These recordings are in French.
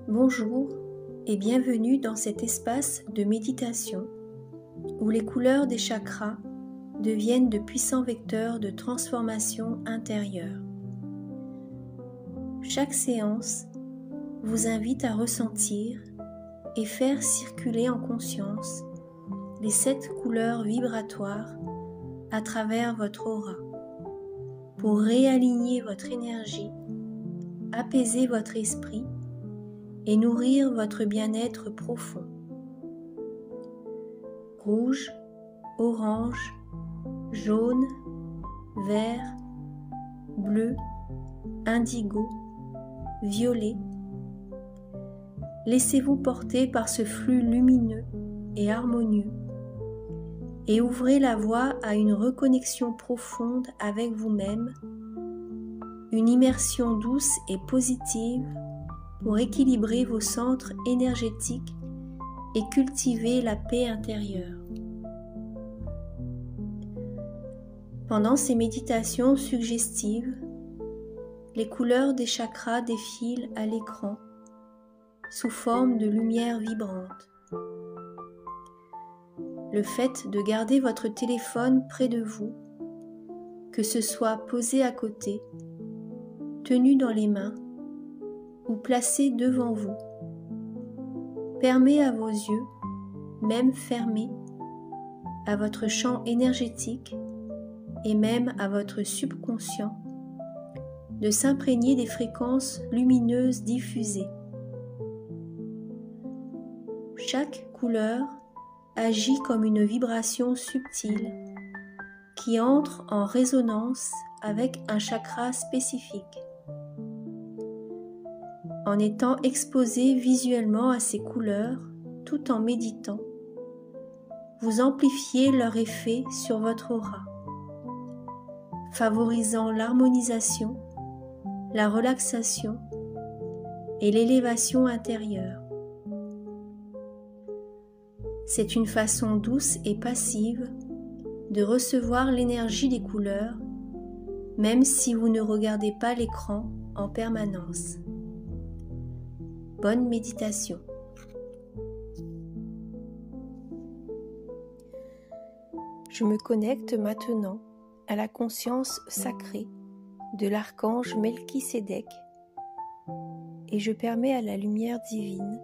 Bonjour et bienvenue dans cet espace de méditation où les couleurs des chakras deviennent de puissants vecteurs de transformation intérieure. Chaque séance vous invite à ressentir et faire circuler en conscience les 7 couleurs vibratoires à travers votre aura pour réaligner votre énergie, apaiser votre esprit et nourrir votre bien-être profond. Rouge, orange, jaune, vert, bleu, indigo, violet. Laissez-vous porter par ce flux lumineux et harmonieux et ouvrez la voie à une reconnexion profonde avec vous-même, une immersion douce et positive pour équilibrer vos centres énergétiques et cultiver la paix intérieure. Pendant ces méditations suggestives, les couleurs des chakras défilent à l'écran sous forme de lumière vibrante. Le fait de garder votre téléphone près de vous, que ce soit posé à côté, tenu dans les mains ou placé devant vous, permet à vos yeux, même fermés, à votre champ énergétique et même à votre subconscient, de s'imprégner des fréquences lumineuses diffusées. Chaque couleur agit comme une vibration subtile qui entre en résonance avec un chakra spécifique. En étant exposé visuellement à ces couleurs tout en méditant, vous amplifiez leur effet sur votre aura, favorisant l'harmonisation, la relaxation et l'élévation intérieure. C'est une façon douce et passive de recevoir l'énergie des couleurs, même si vous ne regardez pas l'écran en permanence. Bonne méditation. Je me connecte maintenant à la conscience sacrée de l'archange Melchisédek et je permets à la lumière divine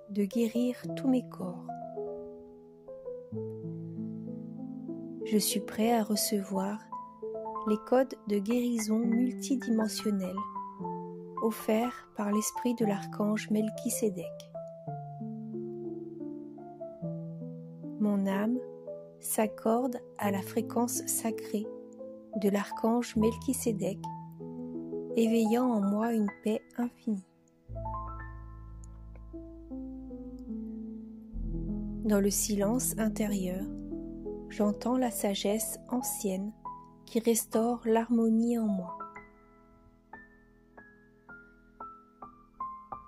de guérir tous mes corps. Je suis prêt à recevoir les codes de guérison multidimensionnels offerts par l'esprit de l'archange Melchisédek. Mon âme s'accorde à la fréquence sacrée de l'archange Melchisédek, éveillant en moi une paix infinie. Dans le silence intérieur, j'entends la sagesse ancienne qui restaure l'harmonie en moi.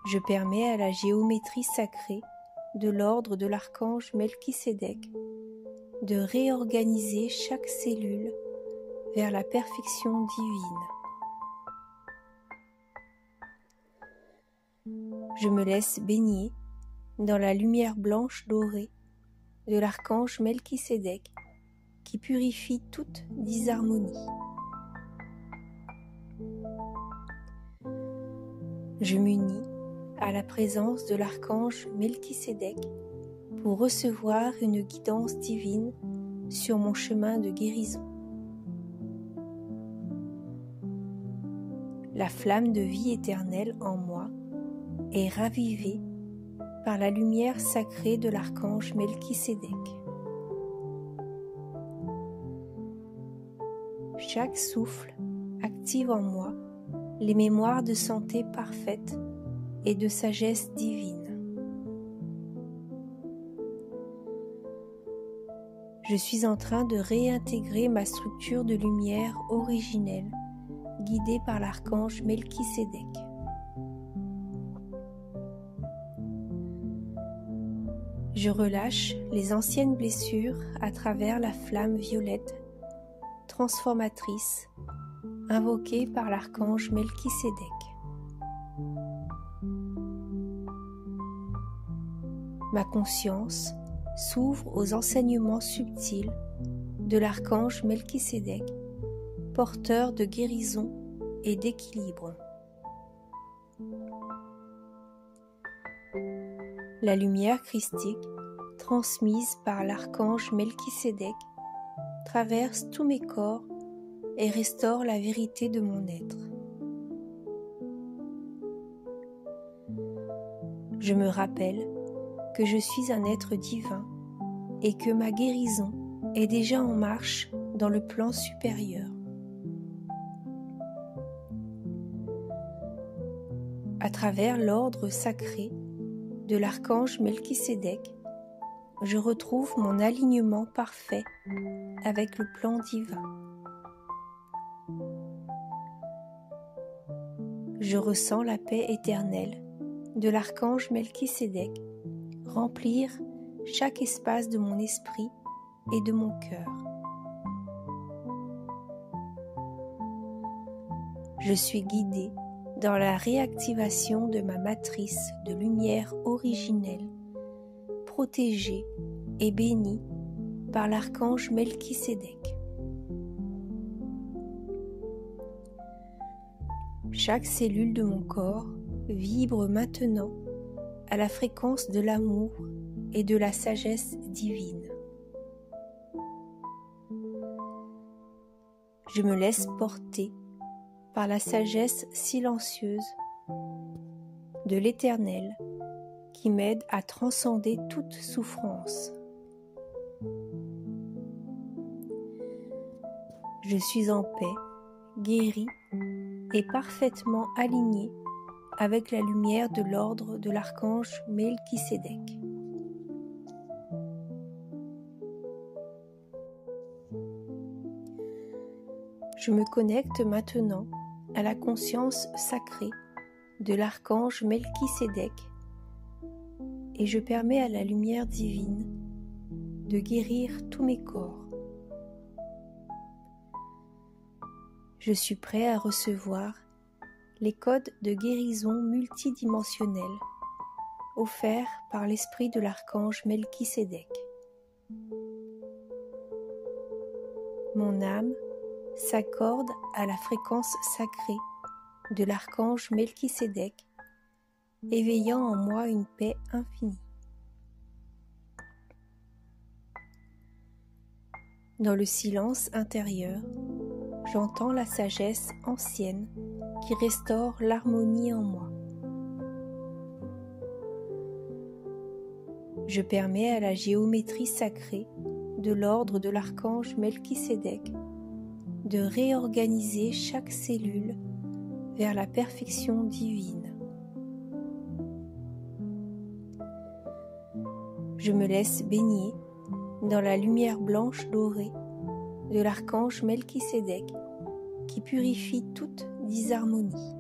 Je permets à la géométrie sacrée de l'ordre de l'archange Melchisédek de réorganiser chaque cellule vers la perfection divine. Je me laisse baigner dans la lumière blanche dorée de l'archange Melchisédek qui purifie toute disharmonie. Je m'unis à la présence de l'archange Melchisédek pour recevoir une guidance divine sur mon chemin de guérison. La flamme de vie éternelle en moi est ravivée par la lumière sacrée de l'archange Melchisédek. Chaque souffle active en moi les mémoires de santé parfaite et de sagesse divine. Je suis en train de réintégrer ma structure de lumière originelle, guidée par l'archange Melchisédek. Je relâche les anciennes blessures à travers la flamme violette, transformatrice, invoquée par l'archange Melchisédek. Ma conscience s'ouvre aux enseignements subtils de l'archange Melchisédek, porteur de guérison et d'équilibre. La lumière christique, transmise par l'archange Melchisédek, traverse tous mes corps et restaure la vérité de mon être. Je me rappelle que je suis un être divin et que ma guérison est déjà en marche dans le plan supérieur. À travers l'ordre sacré de l'archange Melchisédek, je retrouve mon alignement parfait avec le plan divin. Je ressens la paix éternelle de l'archange Melchisédek remplir chaque espace de mon esprit et de mon cœur. Je suis guidée dans la réactivation de ma matrice de lumière originelle, protégée et bénie par l'archange Melchisédek. Chaque cellule de mon corps vibre maintenant à la fréquence de l'amour et de la sagesse divine. Je me laisse porter par la sagesse silencieuse de l'Éternel qui m'aide à transcender toute souffrance. Je suis en paix, guérie et parfaitement alignée avec la lumière de l'ordre de l'archange Melchisédek. Je me connecte maintenant à la conscience sacrée de l'archange Melchisédek et je permets à la lumière divine de guérir tous mes corps. Je suis prêt à recevoir les codes de guérison multidimensionnels offerts par l'esprit de l'archange Melchisédek. Mon âme s'accorde à la fréquence sacrée de l'archange Melchisédek, éveillant en moi une paix infinie. Dans le silence intérieur, j'entends la sagesse ancienne qui restaure l'harmonie en moi. Je permets à la géométrie sacrée de l'ordre de l'archange Melchisédek de réorganiser chaque cellule vers la perfection divine. Je me laisse baigner dans la lumière blanche dorée de l'archange Melchisédek qui purifie toute disharmonie.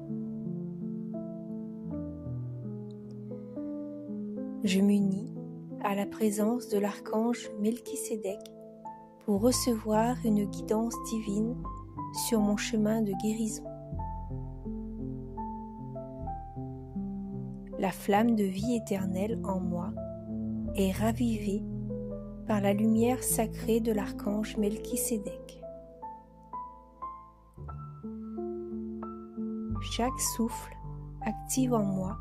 Je m'unis à la présence de l'archange Melchisédek pour recevoir une guidance divine sur mon chemin de guérison. La flamme de vie éternelle en moi est ravivée par la lumière sacrée de l'archange Melchisédek. Chaque souffle active en moi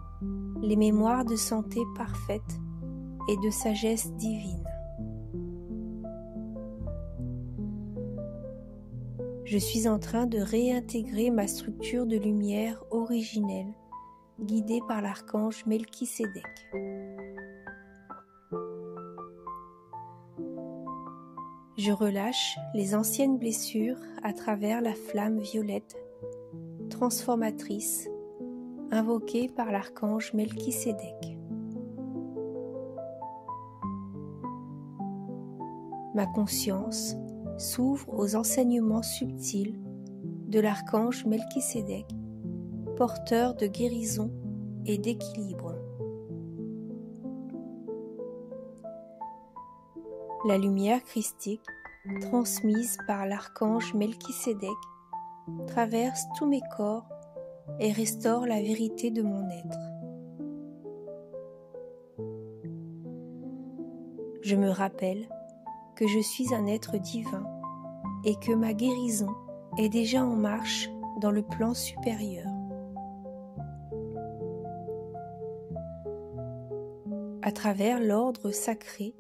les mémoires de santé parfaite et de sagesse divine. Je suis en train de réintégrer ma structure de lumière originelle, guidée par l'archange Melchisédek. Je relâche les anciennes blessures à travers la flamme violette, transformatrice, invoquée par l'archange Melchisédek. Ma conscience s'ouvre aux enseignements subtils de l'archange Melchisédek, porteur de guérison et d'équilibre. La lumière christique, transmise par l'archange Melchisédek, traverse tous mes corps et restaure la vérité de mon être. Je me rappelle que je suis un être divin et que ma guérison est déjà en marche dans le plan supérieur. À travers l'ordre sacré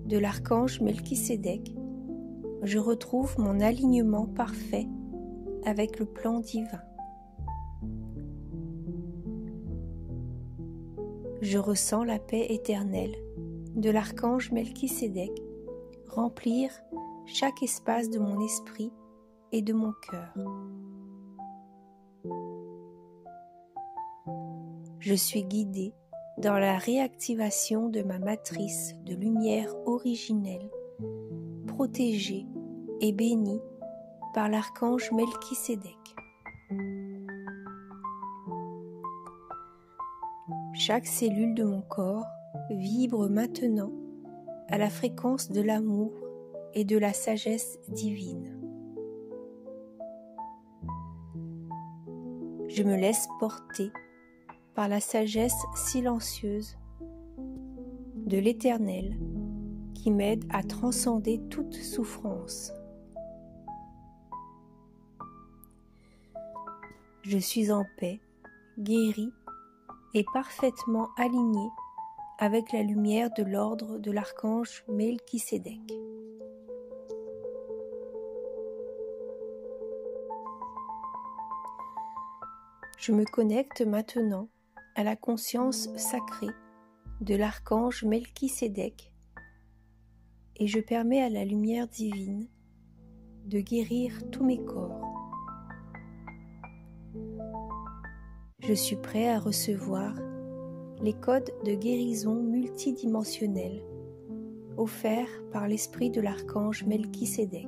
de l'archange Melchisédek, je retrouve mon alignement parfait avec le plan divin. Je ressens la paix éternelle de l'archange Melchisédek remplir chaque espace de mon esprit et de mon cœur. Je suis guidée dans la réactivation de ma matrice de lumière originelle, protégée et bénie par l'archange Melchisédek. Chaque cellule de mon corps vibre maintenant à la fréquence de l'amour et de la sagesse divine. Je me laisse porter par la sagesse silencieuse de l'Éternel qui m'aide à transcender toute souffrance. Je suis en paix, guérie et parfaitement alignée avec la lumière de l'ordre de l'archange Melchisédek. Je me connecte maintenant à la conscience sacrée de l'archange Melchisédek et je permets à la lumière divine de guérir tous mes corps. Je suis prêt à recevoir les codes de guérison multidimensionnels offerts par l'esprit de l'archange Melchisédek.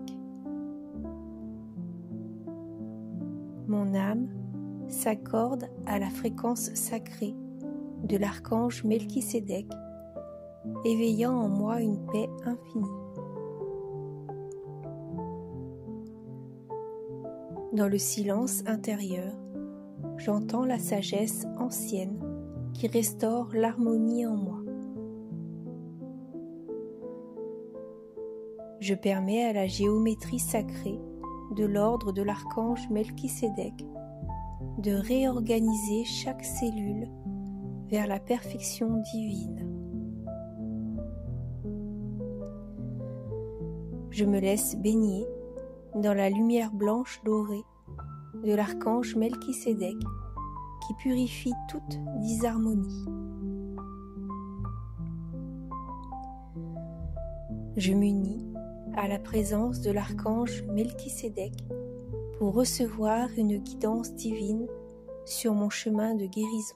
Mon âme s'accorde à la fréquence sacrée de l'archange Melchisédek, éveillant en moi une paix infinie. Dans le silence intérieur, j'entends la sagesse ancienne qui restaure l'harmonie en moi. Je permets à la géométrie sacrée de l'ordre de l'archange Melchisédek de réorganiser chaque cellule vers la perfection divine. Je me laisse baigner dans la lumière blanche dorée de l'archange Melchisédek qui purifie toute disharmonie. Je m'unis à la présence de l'archange Melchisédek pour recevoir une guidance divine sur mon chemin de guérison.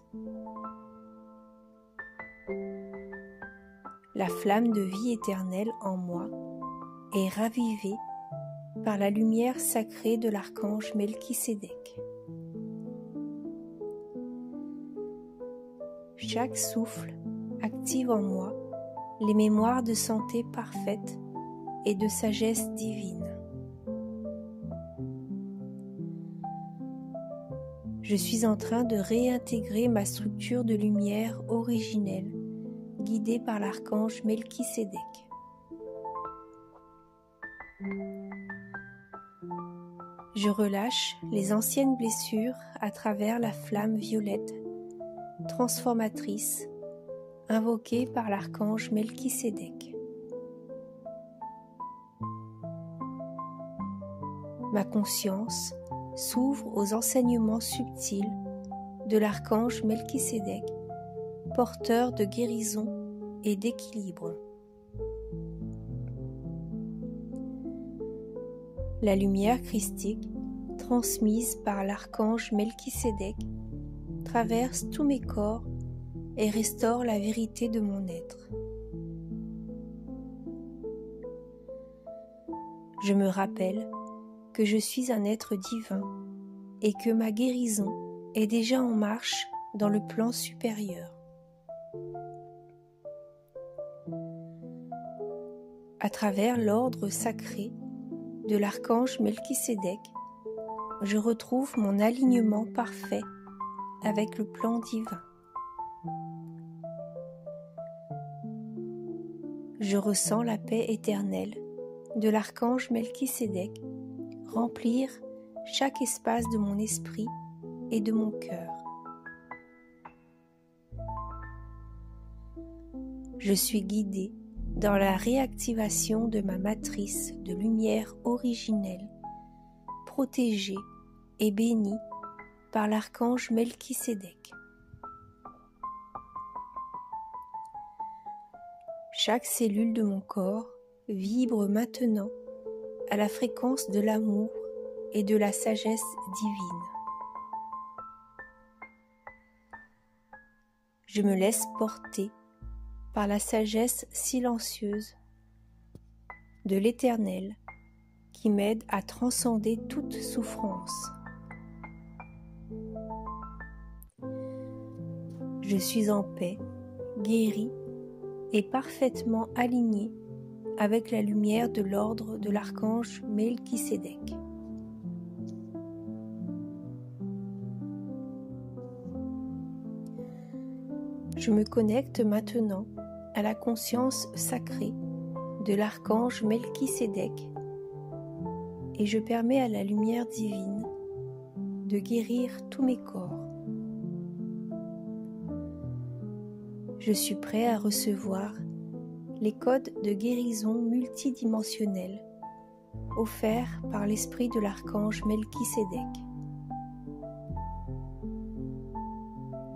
La flamme de vie éternelle en moi est ravivée par la lumière sacrée de l'archange Melchisédek. Chaque souffle active en moi les mémoires de santé parfaite et de sagesse divine. Je suis en train de réintégrer ma structure de lumière originelle, guidée par l'archange Melchisédek. Je relâche les anciennes blessures à travers la flamme violette, transformatrice, invoquée par l'archange Melchisédek. Ma conscience s'ouvre aux enseignements subtils de l'archange Melchisédek, porteur de guérison et d'équilibre. La lumière christique, transmise par l'archange Melchisédek, traverse tous mes corps et restaure la vérité de mon être. Je me rappelle que je suis un être divin et que ma guérison est déjà en marche dans le plan supérieur. À travers l'ordre sacré de l'archange Melchisédek, je retrouve mon alignement parfait avec le plan divin. Je ressens la paix éternelle de l'archange Melchisédek remplir chaque espace de mon esprit et de mon cœur. Je suis guidée dans la réactivation de ma matrice de lumière originelle, protégée et bénie par l'archange Melchisédek. Chaque cellule de mon corps vibre maintenant à la fréquence de l'amour et de la sagesse divine. Je me laisse porter par la sagesse silencieuse de l'Éternel qui m'aide à transcender toute souffrance. Je suis en paix, guérie et parfaitement alignée avec la lumière de l'ordre de l'archange Melchisédek. Je me connecte maintenant à la conscience sacrée de l'archange Melchisédek et je permets à la lumière divine de guérir tous mes corps. Je suis prêt à recevoir les codes de guérison multidimensionnels offerts par l'esprit de l'archange Melchisédek.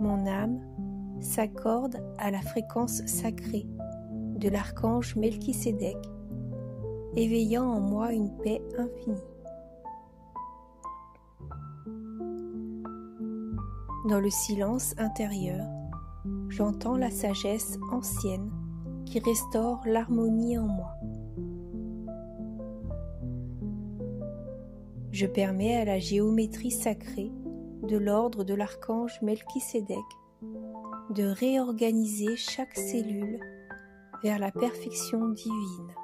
Mon âme s'accorde à la fréquence sacrée de l'archange Melchisédek, éveillant en moi une paix infinie. Dans le silence intérieur, j'entends la sagesse ancienne qui restaure l'harmonie en moi. Je permets à la géométrie sacrée de l'ordre de l'archange Melchisédek de réorganiser chaque cellule vers la perfection divine.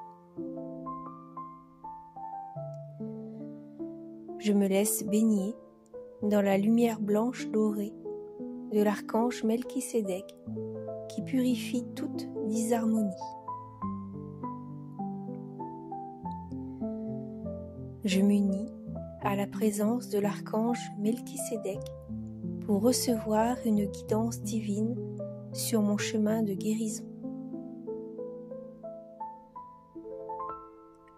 Je me laisse baigner dans la lumière blanche dorée de l'archange Melchisédek qui purifie toute disharmonie. Je m'unis à la présence de l'archange Melchisédek pour recevoir une guidance divine sur mon chemin de guérison.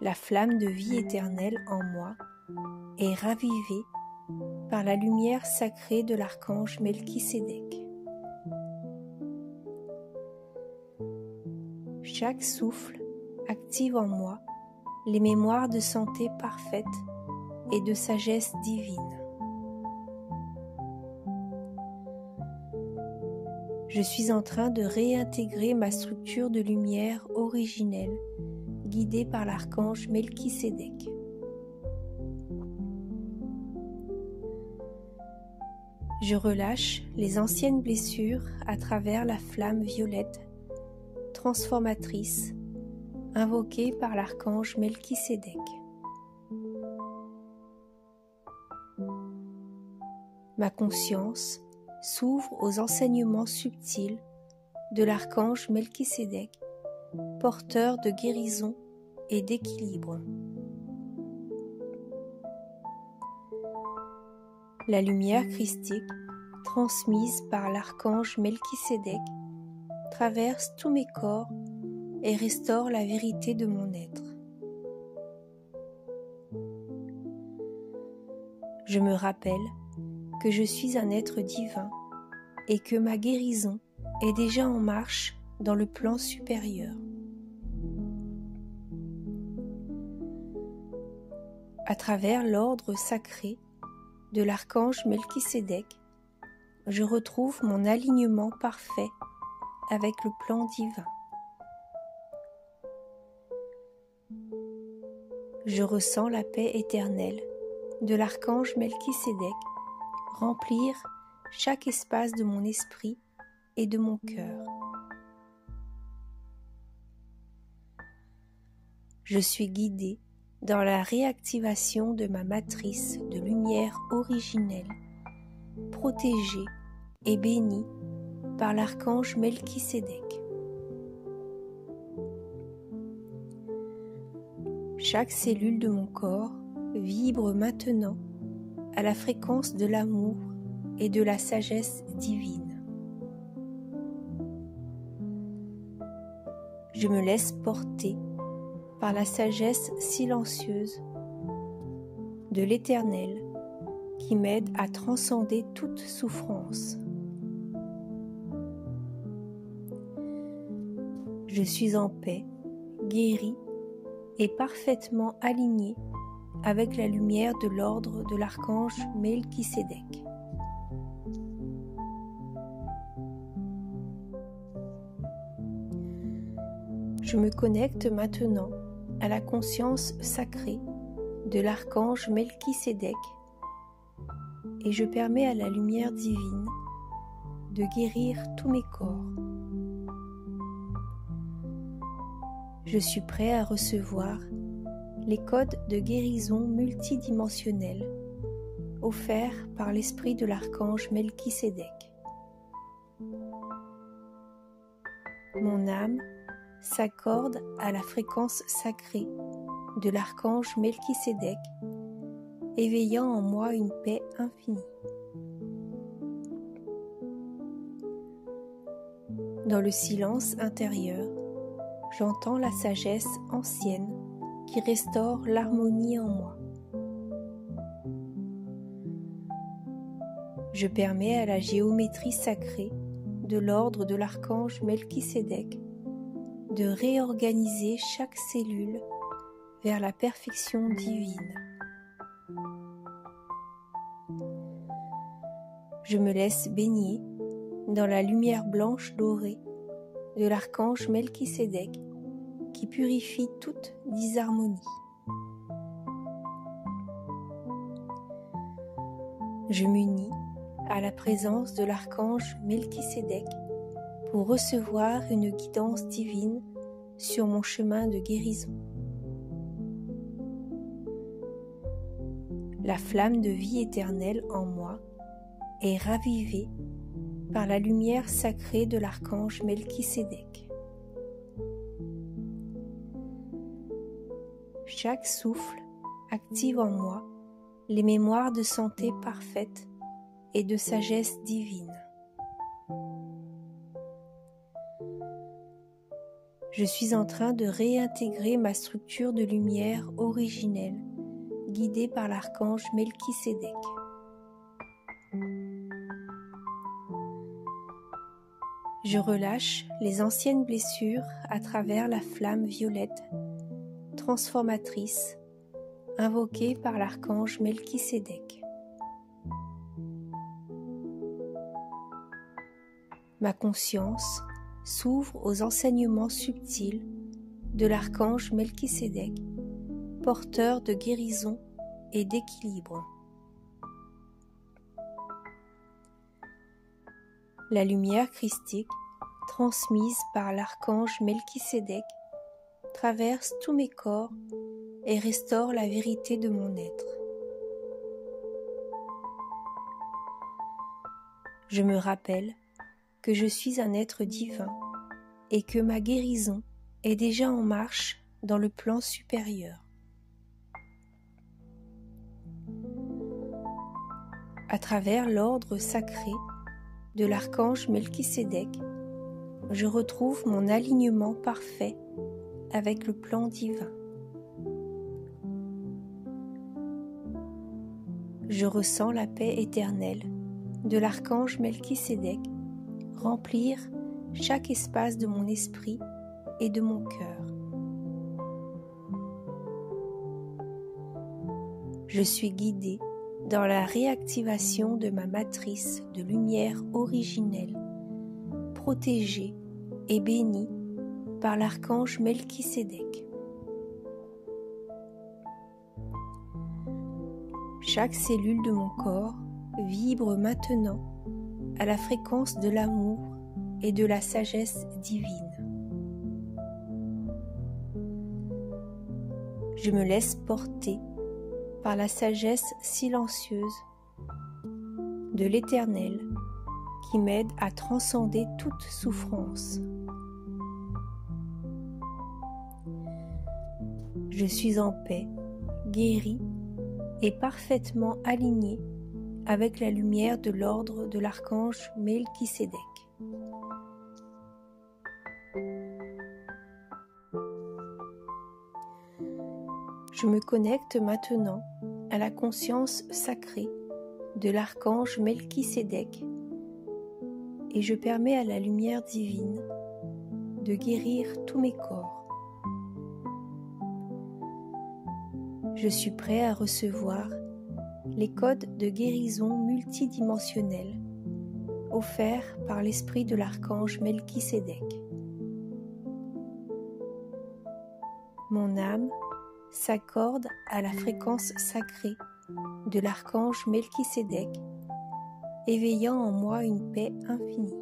La flamme de vie éternelle en moi est ravivée par la lumière sacrée de l'archange Melchisédek. Chaque souffle active en moi les mémoires de santé parfaite et de sagesse divine. Je suis en train de réintégrer ma structure de lumière originelle, guidée par l'archange Melchisédek. Je relâche les anciennes blessures à travers la flamme violette, transformatrice, invoquée par l'archange Melchisédek. Ma conscience s'ouvre aux enseignements subtils de l'archange Melchisédek, porteur de guérison et d'équilibre. La lumière christique, transmise par l'archange Melchisédek, traverse tous mes corps et restaure la vérité de mon être. Je me rappelle que je suis un être divin et que ma guérison est déjà en marche dans le plan supérieur. À travers l'ordre sacré de l'archange Melchisédek, je retrouve mon alignement parfait avec le plan divin. Je ressens la paix éternelle de l'archange Melchisédek remplir chaque espace de mon esprit et de mon cœur. Je suis guidée dans la réactivation de ma matrice de lumière originelle, protégée et bénie par l'archange Melchisédek. Chaque cellule de mon corps vibre maintenant à la fréquence de l'amour et de la sagesse divine. Je me laisse porter par la sagesse silencieuse de l'Éternel qui m'aide à transcender toute souffrance. Je suis en paix, guéri et parfaitement aligné avec la lumière de l'ordre de l'archange Melchisédek. Je me connecte maintenant à la conscience sacrée de l'archange Melchisédek et je permets à la lumière divine de guérir tous mes corps. Je suis prêt à recevoir les codes de guérison multidimensionnels offerts par l'esprit de l'archange Melchisédek. Mon âme s'accorde à la fréquence sacrée de l'archange Melchisédek, éveillant en moi une paix infinie. Dans le silence intérieur, j'entends la sagesse ancienne qui restaure l'harmonie en moi. Je permets à la géométrie sacrée de l'ordre de l'archange Melchisédek de réorganiser chaque cellule vers la perfection divine. Je me laisse baigner dans la lumière blanche dorée de l'archange Melchisédek qui purifie toute disharmonie. Je m'unis à la présence de l'archange Melchisédek pour recevoir une guidance divine sur mon chemin de guérison. La flamme de vie éternelle en moi est ravivée par la lumière sacrée de l'archange Melchisédek. Chaque souffle active en moi les mémoires de santé parfaite et de sagesse divine. Je suis en train de réintégrer ma structure de lumière originelle, guidée par l'archange Melchisédek. Je relâche les anciennes blessures à travers la flamme violette, transformatrice, invoquée par l'archange Melchisédek. Ma conscience s'ouvre aux enseignements subtils de l'archange Melchisédek, porteur de guérison et d'équilibre. La lumière christique, transmise par l'archange Melchisédek, traverse tous mes corps et restaure la vérité de mon être. Je me rappelle que je suis un être divin et que ma guérison est déjà en marche dans le plan supérieur. À travers l'ordre sacré de l'archange Melchisédek, je retrouve mon alignement parfait avec le plan divin. Je ressens la paix éternelle de l'archange Melchisédek remplir chaque espace de mon esprit et de mon cœur. Je suis guidée dans la réactivation de ma matrice de lumière originelle, protégée et bénie par l'archange Melchisédek. Chaque cellule de mon corps vibre maintenant à la fréquence de l'amour et de la sagesse divine. Je me laisse porter par la sagesse silencieuse de l'Éternel qui m'aide à transcender toute souffrance. Je suis en paix, guéri et parfaitement aligné avec la lumière de l'ordre de l'archange Melchisédek. Je me connecte maintenant à la conscience sacrée de l'archange Melchisédek et je permets à la lumière divine de guérir tous mes corps. Je suis prêt à recevoir les codes de guérison multidimensionnels offerts par l'esprit de l'archange Melchisédek. Mon âme s'accorde à la fréquence sacrée de l'archange Melchisédek, éveillant en moi une paix infinie.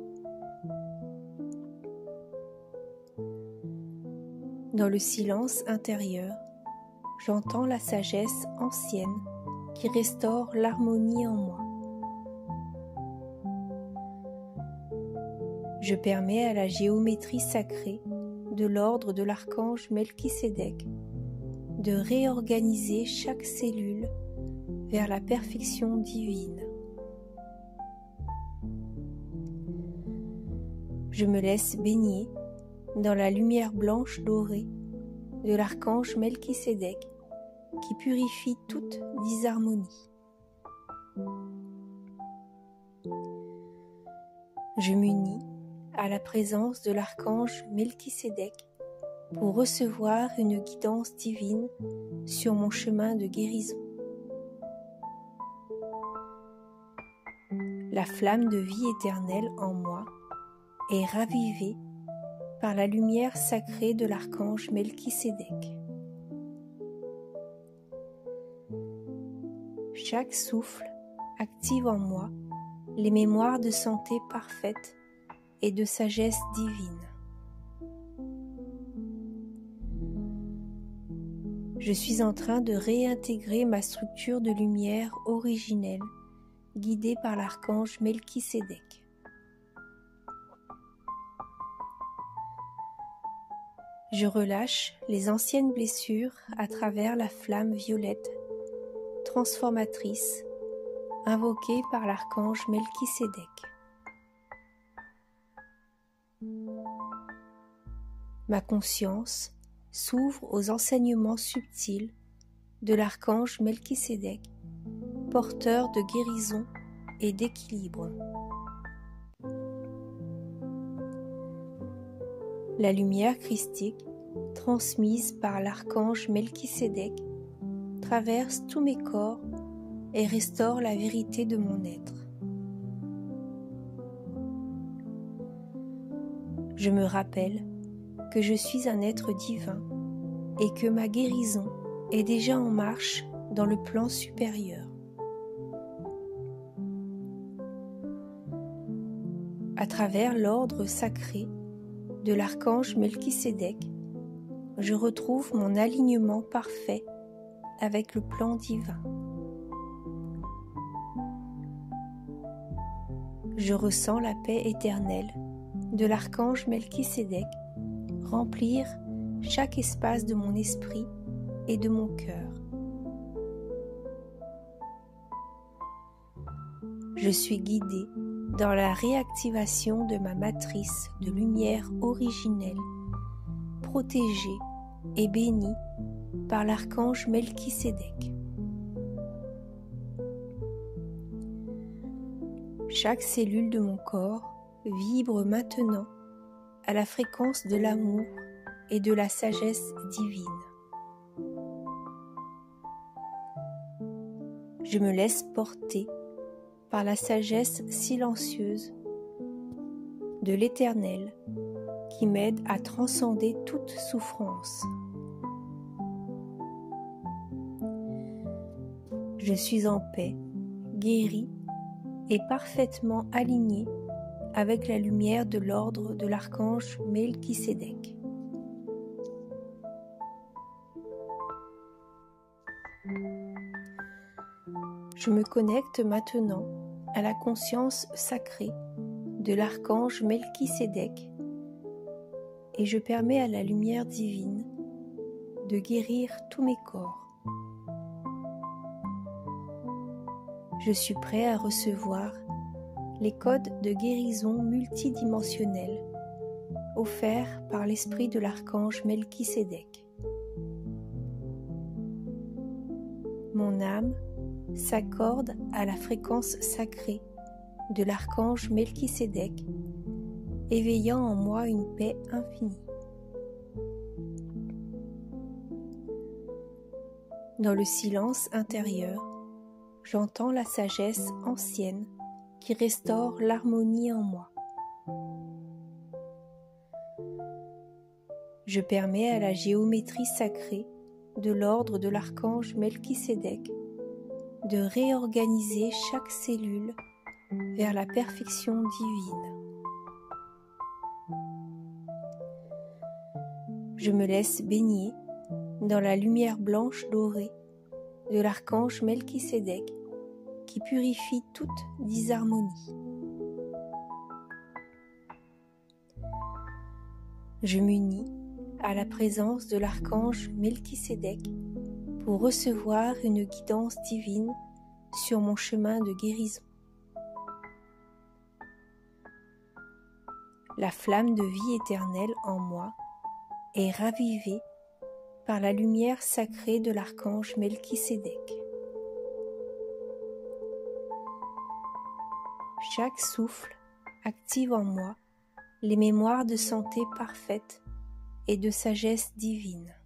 Dans le silence intérieur, j'entends la sagesse ancienne qui restaure l'harmonie en moi. Je permets à la géométrie sacrée de l'ordre de l'archange Melchisédek de réorganiser chaque cellule vers la perfection divine. Je me laisse baigner dans la lumière blanche dorée de l'archange Melchisédek qui purifie toute disharmonie. Je m'unis à la présence de l'archange Melchisédek pour recevoir une guidance divine sur mon chemin de guérison. La flamme de vie éternelle en moi est ravivée par la lumière sacrée de l'archange Melchisédek. Chaque souffle active en moi les mémoires de santé parfaite et de sagesse divine. Je suis en train de réintégrer ma structure de lumière originelle, guidée par l'archange Melchisédek. Je relâche les anciennes blessures à travers la flamme violette, transformatrice, invoquée par l'archange Melchisédek. Ma conscience s'ouvre aux enseignements subtils de l'archange Melchisédek, porteur de guérison et d'équilibre. La lumière christique, transmise par l'archange Melchisédek, traverse tous mes corps et restaure la vérité de mon être. Je me rappelle que je suis un être divin et que ma guérison est déjà en marche dans le plan supérieur. À travers l'ordre sacré de l'archange Melchisédek, je retrouve mon alignement parfait avec le plan divin. Je ressens la paix éternelle de l'archange Melchisédek remplir chaque espace de mon esprit et de mon cœur. Je suis guidée dans la réactivation de ma matrice de lumière originelle, protégée et bénie par l'archange Melchisédek. Chaque cellule de mon corps vibre maintenant à la fréquence de l'amour et de la sagesse divine. Je me laisse porter par la sagesse silencieuse de l'Éternel qui m'aide à transcender toute souffrance. Je suis en paix, guéri et parfaitement aligné avec la lumière de l'ordre de l'archange Melchisédek. Je me connecte maintenant à la conscience sacrée de l'archange Melchisédek et je permets à la lumière divine de guérir tous mes corps. Je suis prêt à recevoir les codes de guérison multidimensionnels offerts par l'esprit de l'archange Melchisédek. Mon âme s'accorde à la fréquence sacrée de l'archange Melchisédek, éveillant en moi une paix infinie. Dans le silence intérieur, j'entends la sagesse ancienne qui restaure l'harmonie en moi. Je permets à la géométrie sacrée de l'ordre de l'archange Melchisédek de réorganiser chaque cellule vers la perfection divine. Je me laisse baigner dans la lumière blanche dorée de l'archange Melchisédek qui purifie toute disharmonie. Je m'unis à la présence de l'archange Melchisédek pour recevoir une guidance divine sur mon chemin de guérison. La flamme de vie éternelle en moi est ravivée par la lumière sacrée de l'archange Melchisédek. Chaque souffle active en moi les mémoires de santé parfaite et de sagesse divine.